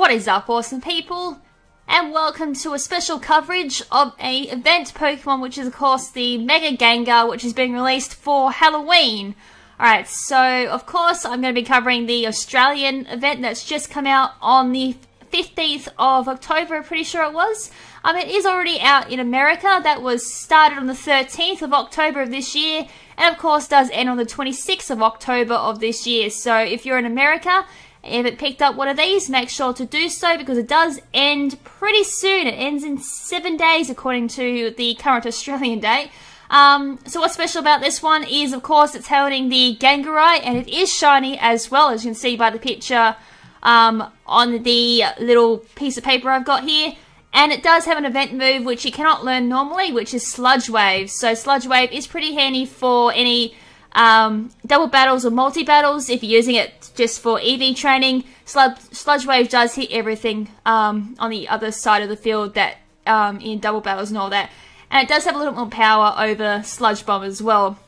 What is up, awesome people? And welcome to a special coverage of a event Pokemon, which is of course the Mega Gengar, which is being released for Halloween. Alright, so of course I'm going to be covering the Australian event that's just come out on the 15th of October, I'm pretty sure it was. It is already out in America. That was started on the 13th of October of this year, and of course does end on the 26th of October of this year. So if you're in America, if you haven't picked up one of these, make sure to do so because it does end pretty soon. It ends in 7 days according to the current Australian date. So what's special about this one is, of course, it's holding the Gengar, and it is shiny as well, as you can see by the picture on the little piece of paper I've got here. And it does have an event move which you cannot learn normally, which is Sludge Wave. So Sludge Wave is pretty handy for any double battles or multi-battles. If you're using it just for EV training, Sludge Wave does hit everything on the other side of the field that in double battles and all that. And it does have a little more power over Sludge Bomb as well.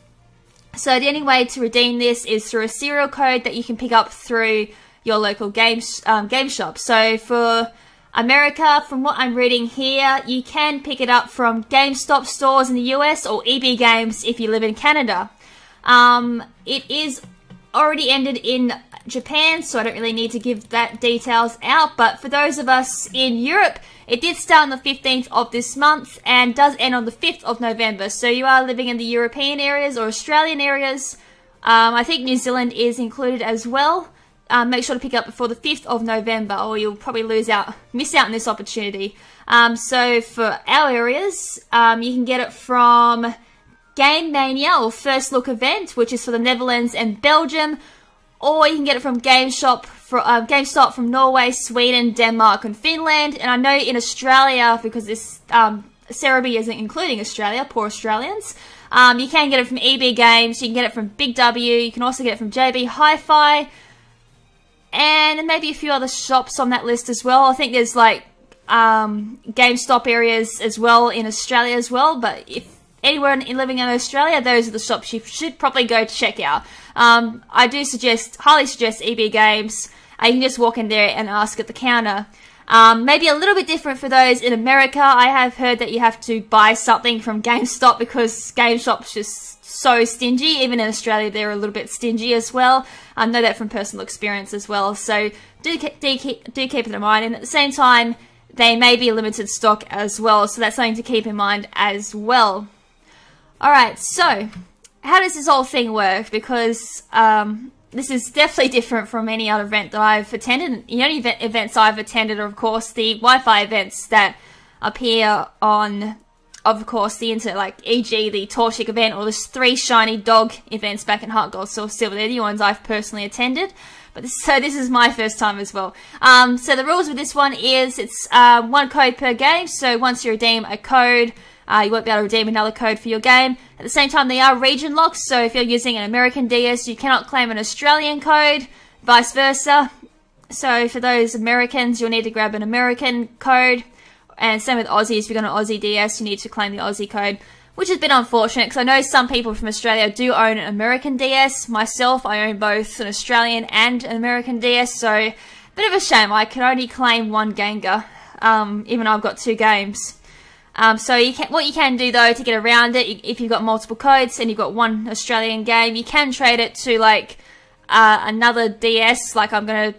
So the only way to redeem this is through a serial code that you can pick up through your local game shop. So for America, from what I'm reading here, you can pick it up from GameStop stores in the US or EB Games if you live in Canada. It is already ended in Japan, so I don't really need to give that details out, but for those of us in Europe, it did start on the 15th of this month and does end on the 5th of November. So you are living in the European areas or Australian areas. I think New Zealand is included as well. Make sure to pick up before the 5th of November or you'll probably miss out on this opportunity. So for our areas, you can get it from Game Mania or First Look event, which is for the Netherlands and Belgium, or you can get it from GameStop from Norway, Sweden, Denmark and Finland. And I know in Australia, because this Cerebi isn't including Australia, poor Australians, you can get it from EB Games, you can get it from Big W, you can also get it from JB Hi-Fi, and maybe a few other shops on that list as well. I think there's like GameStop areas as well in Australia as well, but if anyone living in Australia, those are the shops you should probably go to check out. I do highly suggest EB Games. You can just walk in there and ask at the counter. Maybe a little bit different for those in America. I have heard that you have to buy something from GameStop because GameStop's just so stingy. Even in Australia, they're a little bit stingy as well. I know that from personal experience as well. So do keep it in mind. And at the same time, they may be limited stock as well. So that's something to keep in mind as well. Alright, so how does this whole thing work? Because this is definitely different from any other event that I've attended. The only events I've attended are, of course, the Wi-Fi events that appear on, of course, the internet, like e.g. the Torchic event or the 3 Shiny Dog events back in Heart Gold, Soul Silver. They're the ones I've personally attended. But so this is my first time as well. So the rules with this one is it's 1 code per game. So once you redeem a code, you won't be able to redeem another code for your game. At the same time, they are region locked, so if you're using an American DS, you cannot claim an Australian code, vice versa. So for those Americans, you'll need to grab an American code, and same with Aussies. If you've got an Aussie DS, you need to claim the Aussie code, which has been unfortunate, because I know some people from Australia do own an American DS. Myself, I own both an Australian and an American DS, so bit of a shame. I can only claim 1 Gengar, even though I've got 2 games. So what you can do though to get around it, if you've got multiple codes and you've got 1 Australian game, you can trade it to like another DS. Like I'm gonna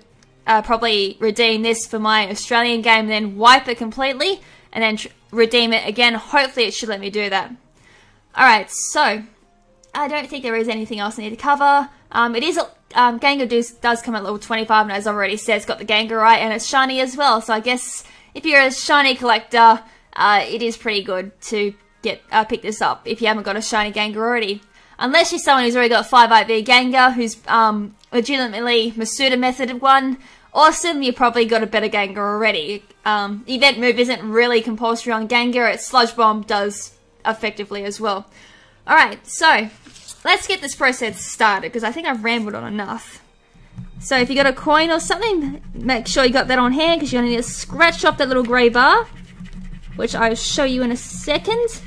probably redeem this for my Australian game, and then wipe it completely, and then redeem it again. Hopefully, it should let me do that. All right, so I don't think there is anything else I need to cover. It is Gengar does come at level 25, and as I've already said, it's got the Gengar and it's shiny as well. So I guess if you're a shiny collector, it is pretty good to get pick this up if you haven't got a shiny Gengar already. Unless you're someone who's already got a 5IV Gengar, who's legitimately Masuda method one, awesome, you probably got a better Gengar already. The event move isn't really compulsory on Gengar, its Sludge Bomb does effectively as well. Alright, so let's get this process started, because I think I've rambled on enough. So if you got a coin or something, make sure you got that on hand, because you're going to need to scratch off that little grey bar, which I'll show you in a second.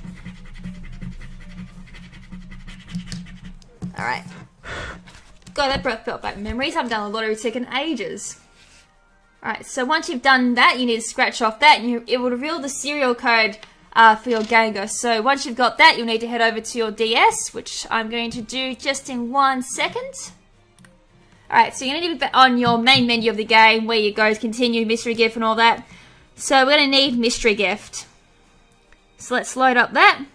Alright. God, that brought back memories. I haven't done a lottery ticket in ages. Alright, so once you've done that, you need to scratch off that, and it will reveal the serial code for your Gengar. So once you've got that, you'll need to head over to your DS, which I'm going to do just in 1 second. Alright, so you're going to be on your main menu of the game, where you go to continue, mystery gift and all that. So we're going to need mystery gift. So let's load up that,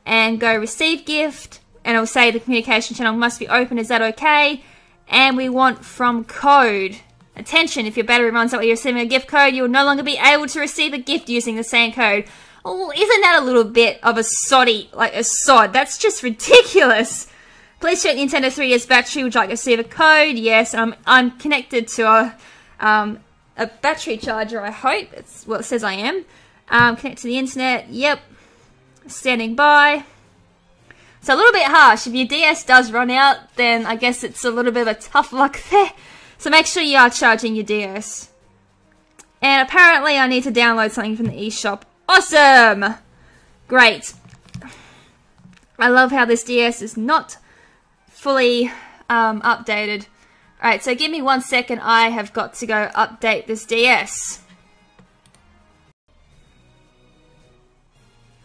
and go receive gift, and it'll say the communication channel must be open, is that okay? And we want from code. Attention, if your battery runs out while you're receiving a gift code, you will no longer be able to receive a gift using the same code. Oh, isn't that a little bit of a sod? That's just ridiculous. Please check Nintendo 3DS battery. Would you like to receive a code? Yes, I'm connected to a battery charger, I hope. It's what it says I am. Connect to the internet. Yep. Standing by. So a little bit harsh. If your DS does run out, then I guess it's a little bit of a tough luck there. So make sure you are charging your DS. And apparently I need to download something from the eShop. Awesome! Great. I love how this DS is not fully updated. Alright, so give me 1 second. I have got to go update this DS.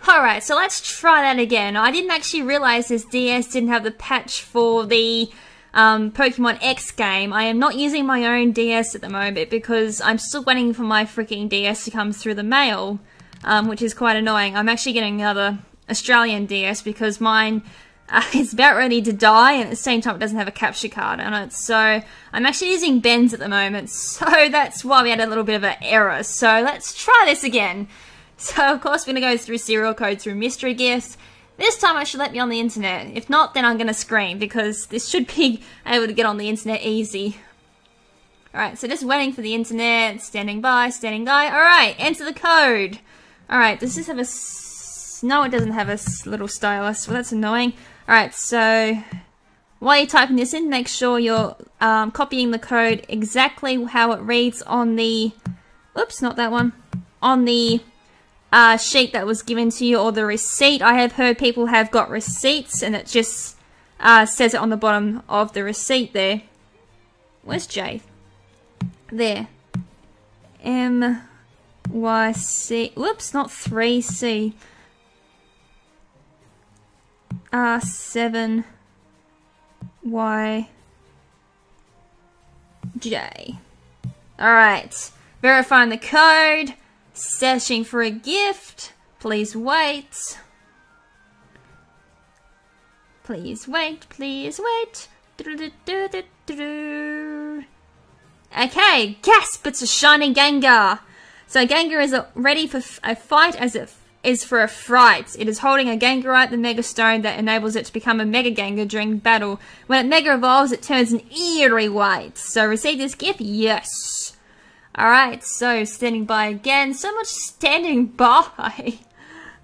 Alright, so let's try that again. I didn't actually realize this DS didn't have the patch for the Pokemon X game. I am not using my own DS at the moment because I'm still waiting for my freaking DS to come through the mail, which is quite annoying. I'm actually getting another Australian DS because mine is about ready to die, and at the same time it doesn't have a capture card on it. So I'm actually using Ben's at the moment, so that's why we had a little bit of an error. So let's try this again. So of course we're going to go through serial code through mystery gifts. This time I should let me on the internet. If not, then I'm going to scream, because this should be able to get on the internet easy. Alright, so just waiting for the internet. Standing by, standing by. Alright, enter the code. Alright, does this have a... No, it doesn't have a little stylus. Well, that's annoying. Alright, so while you're typing this in, make sure you're copying the code exactly how it reads on the... Oops, not that one. On the... sheet that was given to you, or the receipt. I have heard people have got receipts and it just says it on the bottom of the receipt there. Where's J? There. M-Y-C. Whoops, not 3C. R7-Y-J. Alright. Verifying the code. Searching for a gift. Please wait. Please wait. Please wait. Okay, gasp! It's a shiny Gengar. So Gengar is ready for a fight, as it is for a fright. It is holding a Gengarite, the Mega Stone, that enables it to become a Mega Gengar during battle. When it Mega Evolves, it turns an eerie white. So receive this gift? Yes. Alright, so standing by again. So much standing by.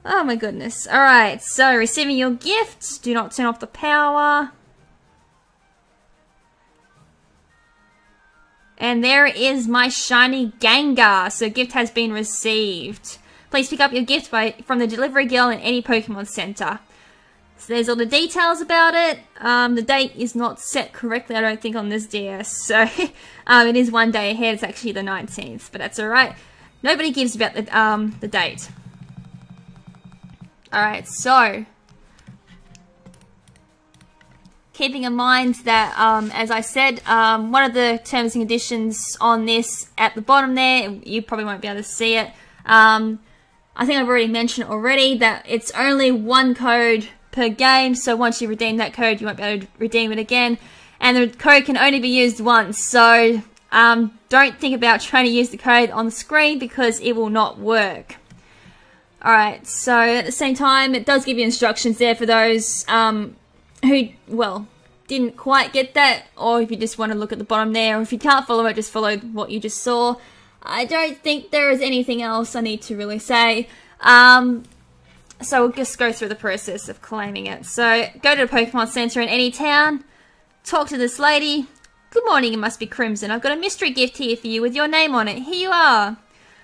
Oh my goodness. Alright, so receiving your gift. Do not turn off the power. And there is my shiny Gengar. So gift has been received. Please pick up your gift from the delivery girl in any Pokemon Center. So there's all the details about it. The date is not set correctly, I don't think, on this DS. So it is 1 day ahead. It's actually the 19th, but that's alright. Nobody gives about the date. Alright, so keeping in mind that, as I said, one of the terms and conditions on this at the bottom there, you probably won't be able to see it. I think I've already mentioned already that it's only one code per game, so once you redeem that code, you won't be able to redeem it again, and the code can only be used once. So don't think about trying to use the code on the screen, because it will not work. Alright, so at the same time, it does give you instructions there for those who, well, didn't quite get that, or if you just want to look at the bottom there, or if you can't follow it, just follow what you just saw. I don't think there is anything else I need to really say. So we'll just go through the process of claiming it. So go to the Pokemon Center in any town, talk to this lady. Good morning, it must be KrimZen. I've got a mystery gift here for you with your name on it. Here you are.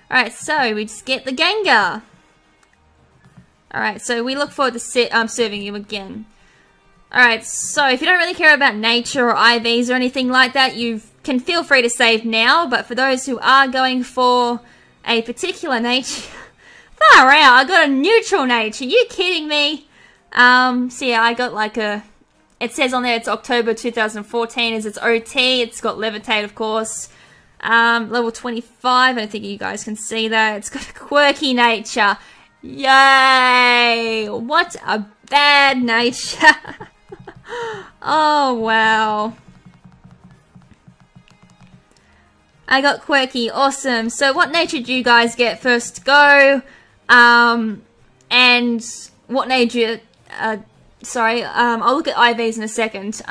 Alright, so we just get the Gengar. Alright, so we look forward to serving you again. Alright, so if you don't really care about nature or IVs or anything like that, you've can feel free to save now, but for those who are going for a particular nature, far out, I got a neutral nature. You kidding me? So yeah, I got like a, it says on there it's October 2014 is its OT. It's got Levitate, of course. Level 25, I don't think you guys can see that. It's got a quirky nature. Yay! What a bad nature. Oh, wow. I got quirky, awesome. So what nature do you guys get first go? And what nature, I'll look at IVs in a second.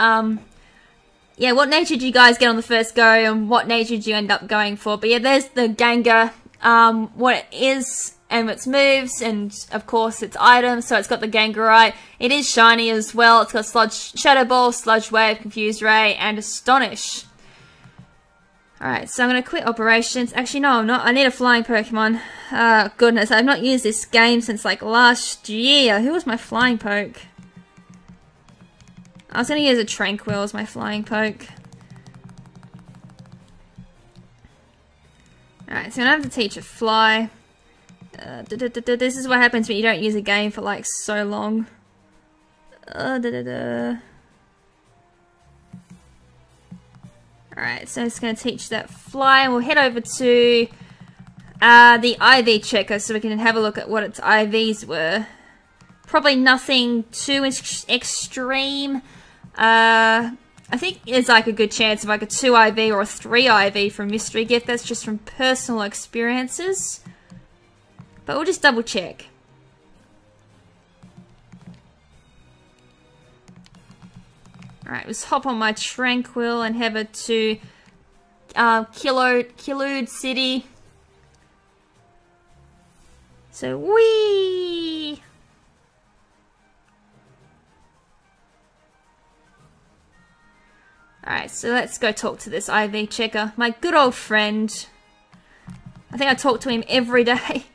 Yeah, what nature do you guys get on the first go, and what nature do you end up going for? But yeah, there's the Gengar, what it is, and its moves, and of course its items. So it's got the Gengarite. It is shiny as well. It's got Sludge, Shadow Ball, Sludge Wave, Confused Ray, and Astonish. Alright, so I'm going to quit operations. Actually, no, I'm not. I need a flying Pokemon. Goodness, I've not used this game since like last year. Who was my flying poke? I was going to use a Tranquil as my flying poke. Alright, so I'm going to have to teach it fly. This is what happens when you don't use a game for like so long. Alright, so it's going to teach that fly, and we'll head over to the IV checker so we can have a look at what its IVs were. Probably nothing too extreme. I think there's like a good chance of like a 2 IV or a 3 IV from Mystery Gift. That's just from personal experiences. But we'll just double check. Alright, let's hop on my Tranquil and head over to Killude City. So, whee! Alright, so let's go talk to this IV checker. My good old friend. I think I talk to him every day.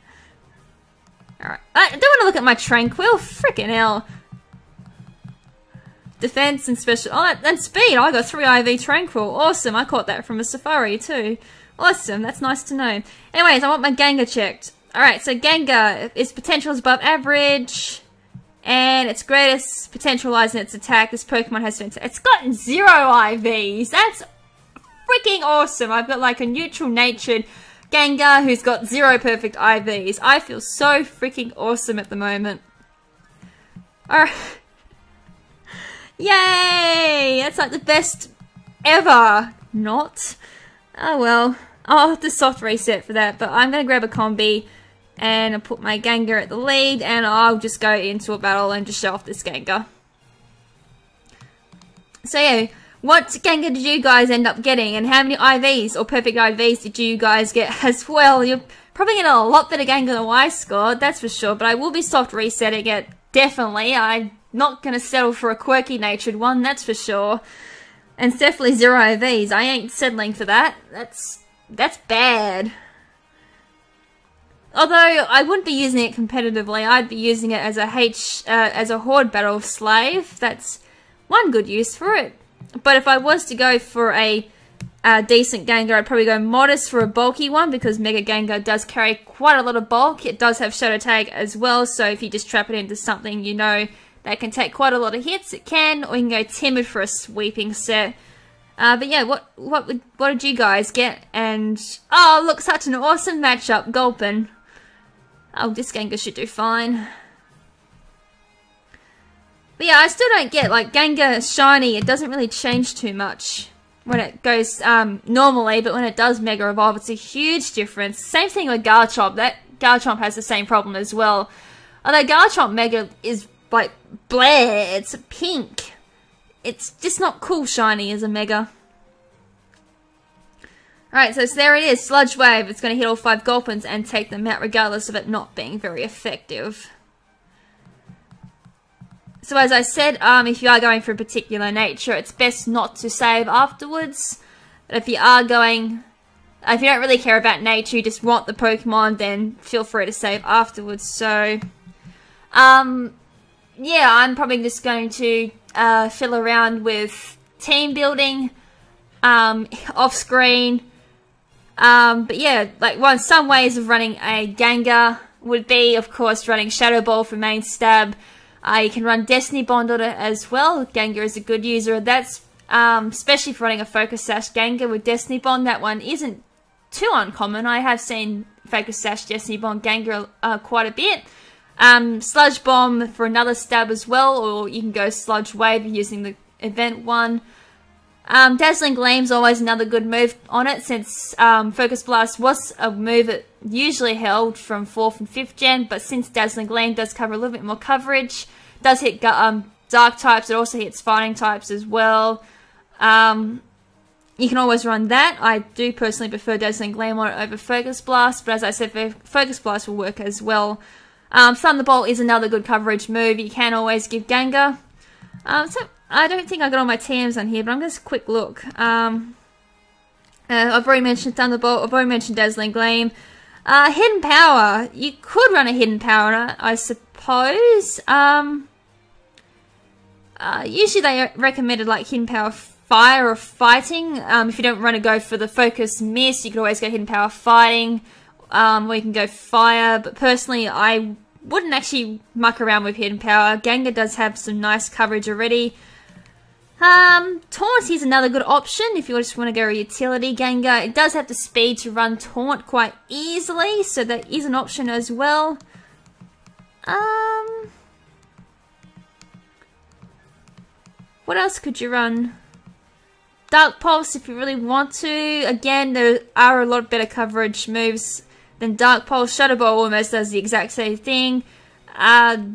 Alright, I don't want to look at my Tranquil. Frickin' hell. Defense and special. Oh, and speed. I got 3 IV Tranquil. Awesome. I caught that from a safari too. Awesome. That's nice to know. Anyways, I want my Gengar checked. Alright, so Gengar, its potential is above average. And its greatest potential lies in its attack. This Pokemon has it's got 0 IVs. That's freaking awesome. I've got like a neutral natured Gengar who's got 0 perfect IVs. I feel so freaking awesome at the moment. Alright. Yay! That's like the best ever. Not. Oh well. I'll have to soft reset for that, but I'm going to grab a combi and I'll put my Gengar at the lead, and I'll just go into a battle and just show off this Gengar. So yeah, what Gengar did you guys end up getting, and how many IVs or perfect IVs did you guys get as well? You're probably getting a lot better Gengar than I scored, that's for sure, but I will be soft resetting it, definitely. I'm not going to settle for a quirky natured one, that's for sure. And it's definitely 0 IVs. I ain't settling for that. That's bad. Although I wouldn't be using it competitively, I'd be using it as a horde battle slave. That's one good use for it. But if I was to go for a decent Gengar, I'd probably go modest for a bulky one, because Mega Gengar does carry quite a lot of bulk. It does have Shadow Tag as well, so if you just trap it into something you know that can take quite a lot of hits, it can, or you can go Timid for a sweeping set. But yeah, what did you guys get? And oh, look, such an awesome matchup, Gulpin. Oh, this Gengar should do fine. But yeah, I still don't get, like, Gengar shiny, it doesn't really change too much when it goes normally, but when it does Mega Evolve, it's a huge difference. Same thing with Garchomp. That Garchomp has the same problem as well. Although Garchomp Mega is like bleh, it's pink. It's just not cool shiny as a Mega. Alright, so there it is, Sludge Wave. It's going to hit all 5 Gulpins and take them out regardless of it not being very effective. So as I said, if you are going for a particular nature, it's best not to save afterwards. But if you are going, if you don't really care about nature, you just want the Pokemon, then feel free to save afterwards. So, yeah, I'm probably just going to fiddle around with team building. off screen. But yeah, like some ways of running a Gengar would be, of course, running Shadow Ball for main stab. You can run Destiny Bond on it as well. Gengar is a good user. That's especially for running a Focus Sash Gengar with Destiny Bond. That one isn't too uncommon. I have seen Focus Sash Destiny Bond Gengar quite a bit. Sludge Bomb for another stab as well, or you can go Sludge Wave using the event one. Dazzling Gleam's always another good move on it, since Focus Blast was a move that usually held from 4th and 5th gen, but since Dazzling Gleam does cover a little bit more coverage, does hit dark types, it also hits fighting types as well. You can always run that. I do personally prefer Dazzling Gleam on it over Focus Blast, but as I said, Focus Blast will work as well. Thunderbolt is another good coverage move. You can always give Gengar. So I don't think I got all my TMs on here, but I'm just a quick look. I've already mentioned Thunderbolt. I've already mentioned Dazzling Gleam. Hidden Power. You could run a Hidden Power on it, I suppose. Usually they recommended like Hidden Power Fire or Fighting. If you don't want to go for the Focus Miss, you could always go Hidden Power Fighting. Or you can go Fire. But personally, I wouldn't actually muck around with Hidden Power. Gengar does have some nice coverage already. Taunt is another good option if you just want to go a utility Gengar. It does have the speed to run Taunt quite easily, so that is an option as well. What else could you run? Dark Pulse if you really want to. Again, there are a lot better coverage moves than Dark Pulse. Shadow Ball almost does the exact same thing. I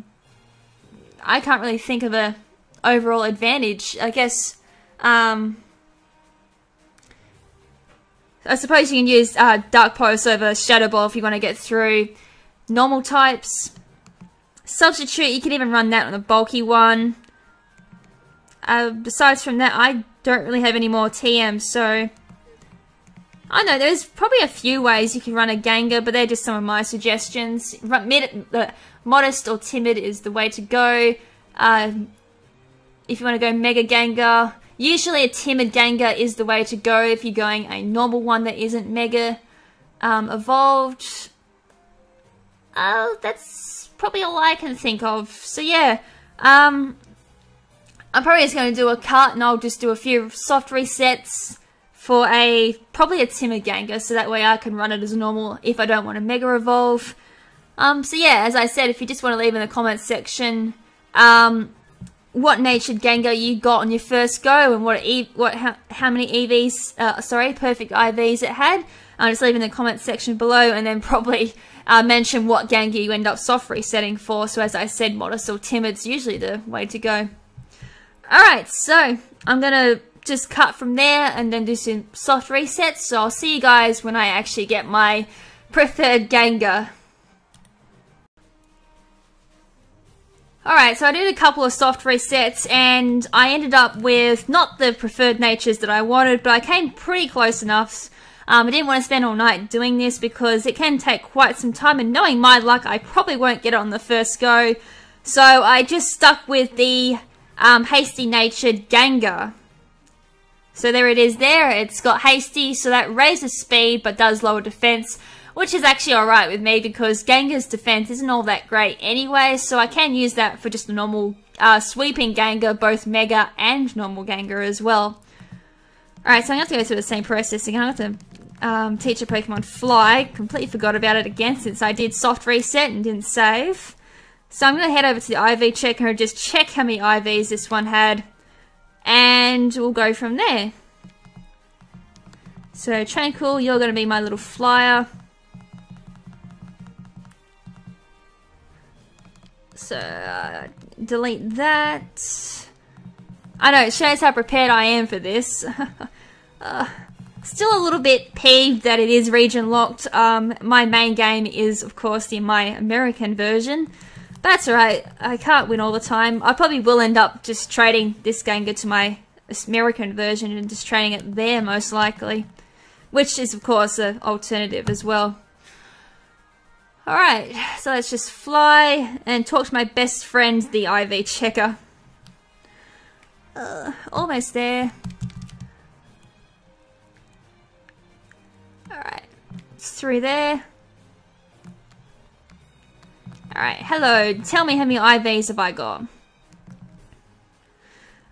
can't really think of a overall advantage. I guess I suppose you can use Dark Pulse over Shadow Ball if you want to get through normal types. Substitute, you can even run that on the bulky one. Besides from that, I don't really have any more TMs, so I know there's probably a few ways you can run a Gengar, but they're just some of my suggestions. Modest or Timid is the way to go. If you want to go Mega Gengar, usually a Timid Gengar is the way to go if you're going a normal one that isn't Mega evolved. That's probably all I can think of. So yeah, I'm probably just going to do a cut, and I'll just do a few soft resets for probably a Timid Gengar, so that way I can run it as a normal if I don't want to Mega Evolve. So yeah, as I said, if you just want to leave in the comments section what natured Gengar you got on your first go, and how many EVs, perfect IVs it had, just leave in the comments section below, and then probably mention what Gengar you end up soft resetting for. So as I said, Modest or Timid's usually the way to go. Alright, so I'm going to just cut from there and then do some soft resets. So I'll see you guys when I actually get my preferred Gengar. Alright, so I did a couple of soft resets and I ended up with not the preferred natures that I wanted, but I came pretty close enough. I didn't want to spend all night doing this because it can take quite some time, and knowing my luck, I probably won't get it on the first go. So I just stuck with the hasty natured Gengar. So there it is there. It's got hasty, so that raises speed but does lower defense, which is actually alright with me because Gengar's defense isn't all that great anyway, so I can use that for just a normal sweeping Gengar, both Mega and normal Gengar as well. Alright, so I'm going to have to go through the same process again. I'm going to have to teach a Pokemon Fly. Completely forgot about it again since I did soft reset and didn't save. So I'm going to head over to the IV checker and just check how many IVs this one had. And we'll go from there. So Tranquil, you're going to be my little flyer. So delete that. I know, it shows how prepared I am for this. Still a little bit peeved that it is region locked. My main game is, of course, my American version. That's alright, I can't win all the time. I probably will end up just trading this Gengar to my American version and just trading it there, most likely. Which is, of course, an alternative as well. Alright, so let's just fly and talk to my best friend, the IV checker. Almost there. Alright, it's through there. Alright, hello. Tell me how many IVs have I got.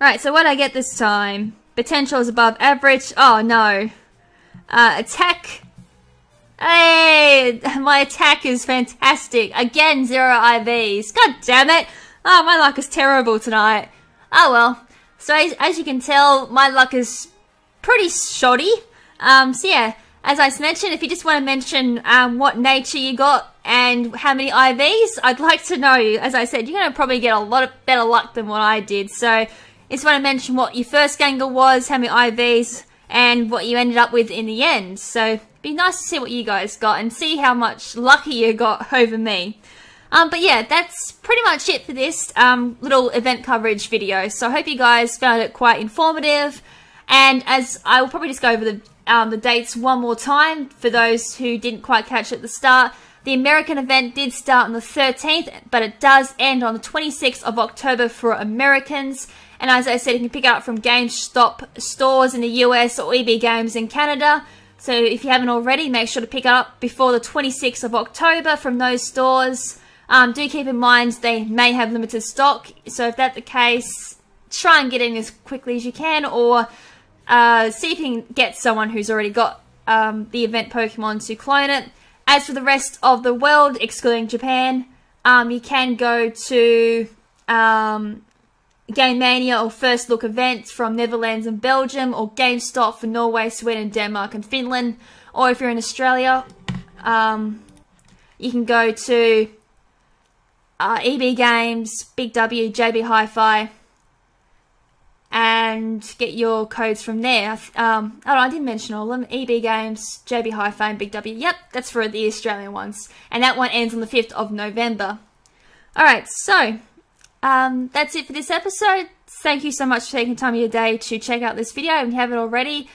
Alright, so what did I get this time? Potential is above average. Oh, no. Attack. Hey, my attack is fantastic. Again, 0 IVs. God damn it. Oh, my luck is terrible tonight. Oh, well. So, as you can tell, my luck is pretty shoddy. So yeah, as I mentioned, if you just want to mention what nature you got and how many IVs, I'd like to know. As I said, you're going to probably get a lot of better luck than what I did. So, just want to mention what your first Gengar was, how many IVs, and what you ended up with in the end. So, it'd be nice to see what you guys got and see how much lucky you got over me. But yeah, that's pretty much it for this little event coverage video. So, I hope you guys found it quite informative. And as I will probably just go over the dates one more time for those who didn't quite catch at the start. The American event did start on the 13th, but it does end on the 26th of October for Americans. And as I said, you can pick it up from GameStop stores in the US or EB Games in Canada. So if you haven't already, make sure to pick it up before the 26th of October from those stores. Do keep in mind they may have limited stock. So if that's the case, try and get in as quickly as you can, or see if you can get someone who's already got the event Pokemon to clone it. As for the rest of the world, excluding Japan, you can go to Game Mania or First Look events from Netherlands and Belgium, or GameStop for Norway, Sweden, Denmark and Finland. Or if you're in Australia, you can go to EB Games, Big W, JB Hi-Fi, and get your codes from there. Oh, I didn't mention all of them. EB Games, JB Hi-Fi and Big W. Yep, that's for the Australian ones. And that one ends on the 5th of November. Alright, so that's it for this episode. Thank you so much for taking time of your day to check out this video. If you haven't already,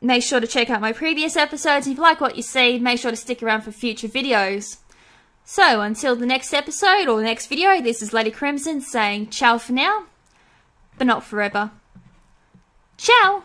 make sure to check out my previous episodes. If you like what you see, make sure to stick around for future videos. So, until the next episode or the next video, this is Lady KrimZen saying ciao for now, but not forever. Ciao!